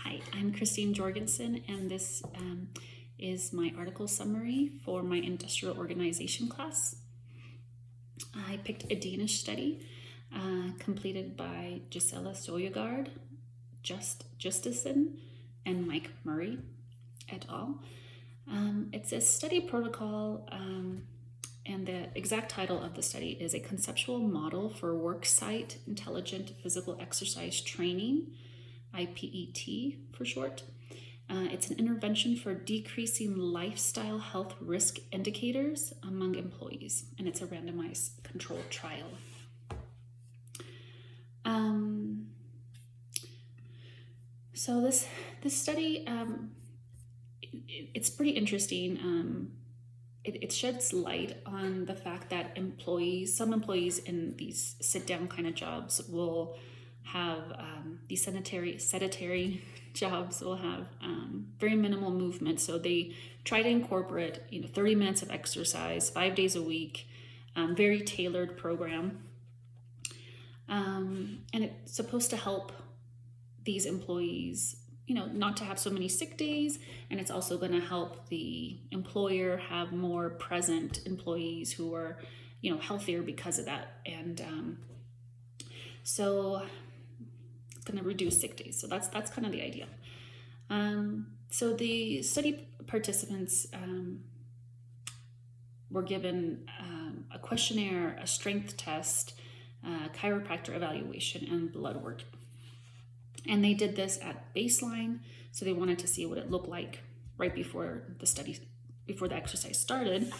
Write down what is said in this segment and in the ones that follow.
Hi, I'm Christine Jorgensen, and this is my article summary for my industrial organization class. I picked a Danish study completed by Gisela Søjgaard, Justison, and Mike Murray et al. It's a study protocol, and the exact title of the study is A Conceptual Model for Worksite Intelligent Physical Exercise Training, IPET for short. It's an intervention for decreasing lifestyle health risk indicators among employees, and it's a randomized controlled trial. So this study, it's pretty interesting. It sheds light on the fact that some employees in these sit-down kind of jobs will have these sedentary jobs will have very minimal movement. So they try to incorporate 30 minutes of exercise 5 days a week, very tailored program, and it's supposed to help these employees not to have so many sick days, and it's also going to help the employer have more present employees who are healthier because of that. And so it's going to reduce sick days. So that's kind of the idea. So the study participants were given a questionnaire, a strength test, chiropractor evaluation, and blood work. And they did this at baseline, so they wanted to see what it looked like right before the exercise started.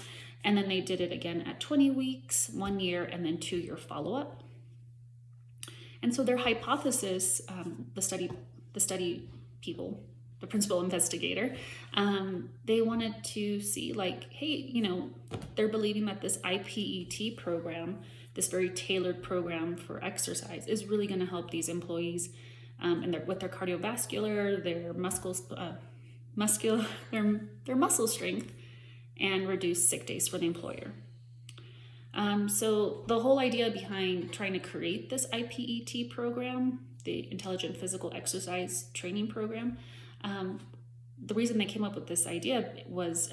And then they did it again at 20 weeks, 1 year, and then 2-year follow-up. And so their hypothesis, the study people, the principal investigator, they wanted to see hey, they're believing that this IPET program, this very tailored program for exercise, is really going to help these employees and with their cardiovascular, their their muscle strength, and reduce sick days for the employer. So the whole idea behind trying to create this IPET program, the Intelligent Physical Exercise Training Program, the reason they came up with this idea was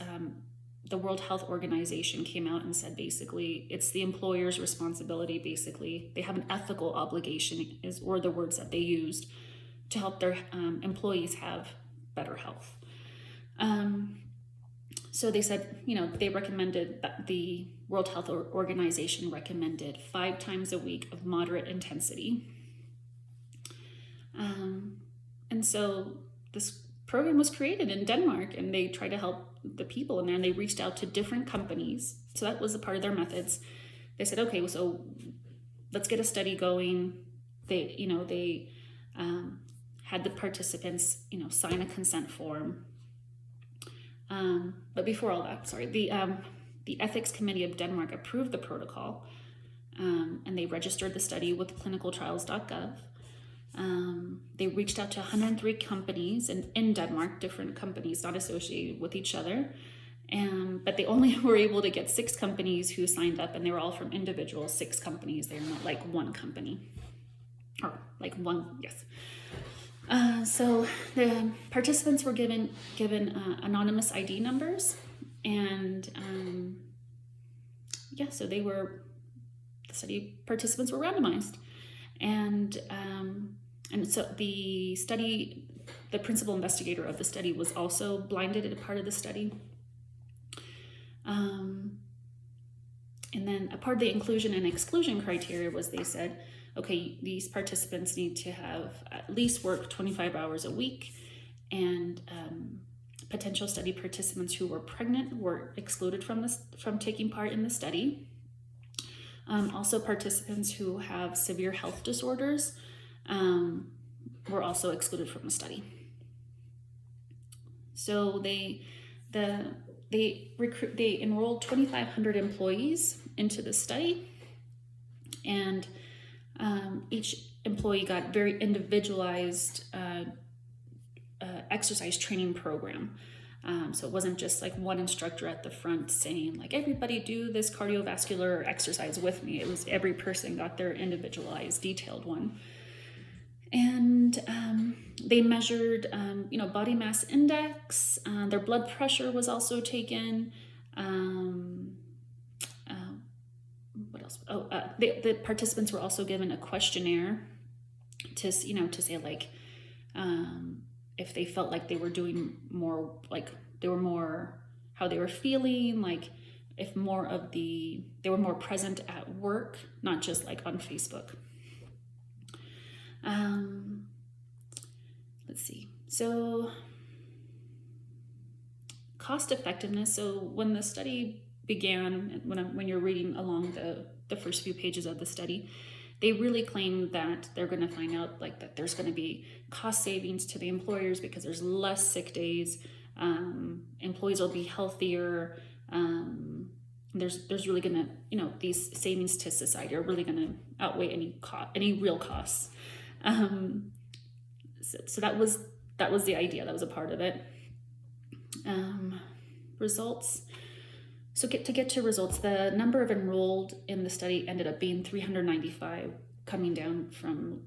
the World Health Organization came out and said basically it's the employer's responsibility. Basically, they have an ethical obligation, were the words that they used, to help their employees have better health. So they said, they recommended that the World Health Organization recommended 5 times a week of moderate intensity. And so this program was created in Denmark, and they tried to help the people in there, and they reached out to different companies. So that was a part of their methods. They said, okay, so let's get a study going. They had the participants, sign a consent form. But before all that, the Ethics Committee of Denmark approved the protocol, and they registered the study with clinicaltrials.gov. They reached out to 103 companies in Denmark, different companies not associated with each other. But they only were able to get 6 companies who signed up, and they were all from individual 6 companies. They're not like one company, or like one, yes. So the participants were given anonymous ID numbers, and so the study participants were randomized, and so the principal investigator of the study was also blinded at a part of the study. And then a part of the inclusion and exclusion criteria was, they said, okay, these participants need to have at least worked 25 hours a week, and potential study participants who were pregnant were excluded from taking part in the study. Also, participants who have severe health disorders were also excluded from the study. So they enrolled 2,500 employees into the study, and each employee got very individualized exercise training program. So it wasn't just like one instructor at the front saying everybody do this cardiovascular exercise with me. It was every person got their individualized, detailed one. And They measured, body mass index. Their blood pressure was also taken. What else? The participants were also given a questionnaire to say like if they felt like they were doing more, like they were more, how they were feeling, like if they were more present at work, not just like on Facebook. Let's see. So cost effectiveness. So when the study began, when you're reading along the first few pages of the study, they really claim that they're going to find out like that there's going to be cost savings to the employers because there's less sick days. Employees will be healthier. There's really going to, these savings to society are really going to outweigh any real costs. So that was the idea. That was a part of it. Results. So to get to results, the number of enrolled in the study ended up being 395, coming down from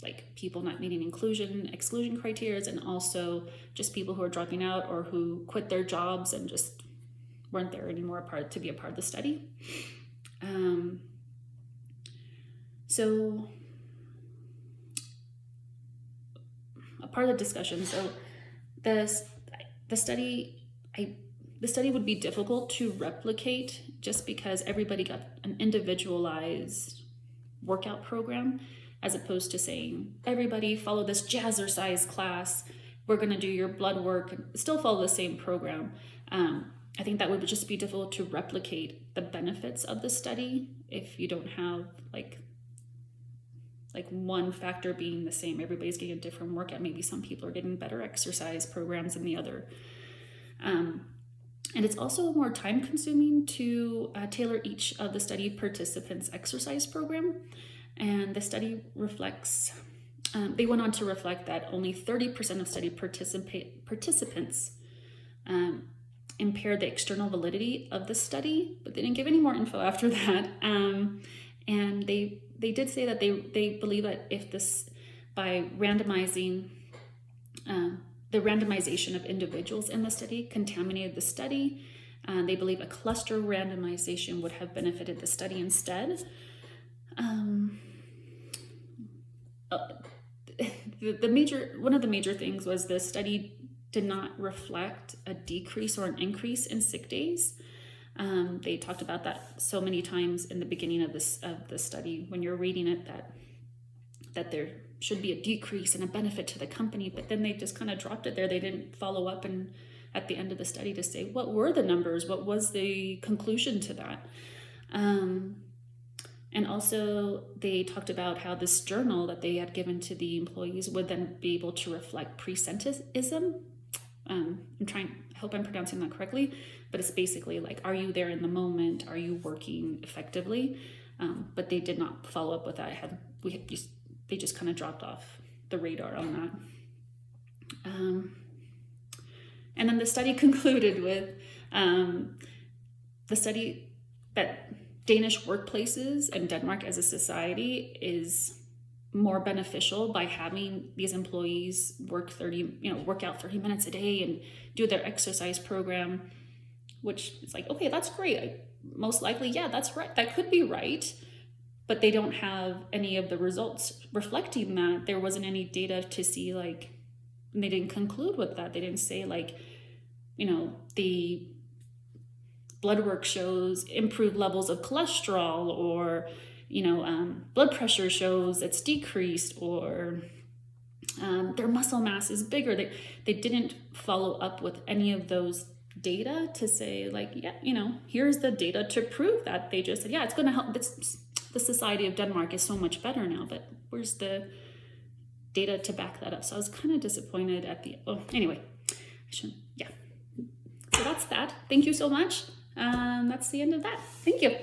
like people not meeting exclusion criteria, and also just people who are dropping out or who quit their jobs and just weren't there anymore to be a part of the study. So a part of the discussion. So the study would be difficult to replicate just because everybody got an individualized workout program, as opposed to saying, everybody follow this jazzercise class, we're going to do your blood work, and still follow the same program. I think that would just be difficult to replicate the benefits of the study if you don't have like one factor being the same. Everybody's getting a different workout. Maybe some people are getting better exercise programs than the other. And it's also more time consuming to tailor each of the study participants' exercise program. And the study reflects, they went on to reflect that only 30% of study participants impaired the external validity of the study, but they didn't give any more info after that. And they did say that they believe that if this, by randomizing, the randomization of individuals in the study contaminated the study, they believe a cluster randomization would have benefited the study instead. One of the major things was the study did not reflect a decrease or an increase in sick days. They talked about that so many times in the beginning of the study when you're reading it, that there should be a decrease and a benefit to the company, but then they just kind of dropped it there. They didn't follow up and at the end of the study to say what were the numbers, what was the conclusion to that. And also they talked about how this journal that they had given to the employees would then be able to reflect presentism. I hope I'm pronouncing that correctly, but it's basically like, are you there in the moment? Are you working effectively? But they did not follow up with that. They just kind of dropped off the radar on that. And then the study concluded with the study that Danish workplaces and Denmark as a society is more beneficial by having these employees work out 30 minutes a day and do their exercise program, which is like, okay, that's great. Most likely, yeah, that's right. That could be right. But they don't have any of the results reflecting that. There wasn't any data to see, and they didn't conclude with that. They didn't say the blood work shows improved levels of cholesterol, or, blood pressure shows it's decreased, or their muscle mass is bigger. They didn't follow up with any of those data to say here's the data to prove that. They just said, yeah, it's going to help. The society of Denmark is so much better now, but where's the data to back that up? So I was kind of disappointed anyway, So that's that. Thank you so much. That's the end of that. Thank you.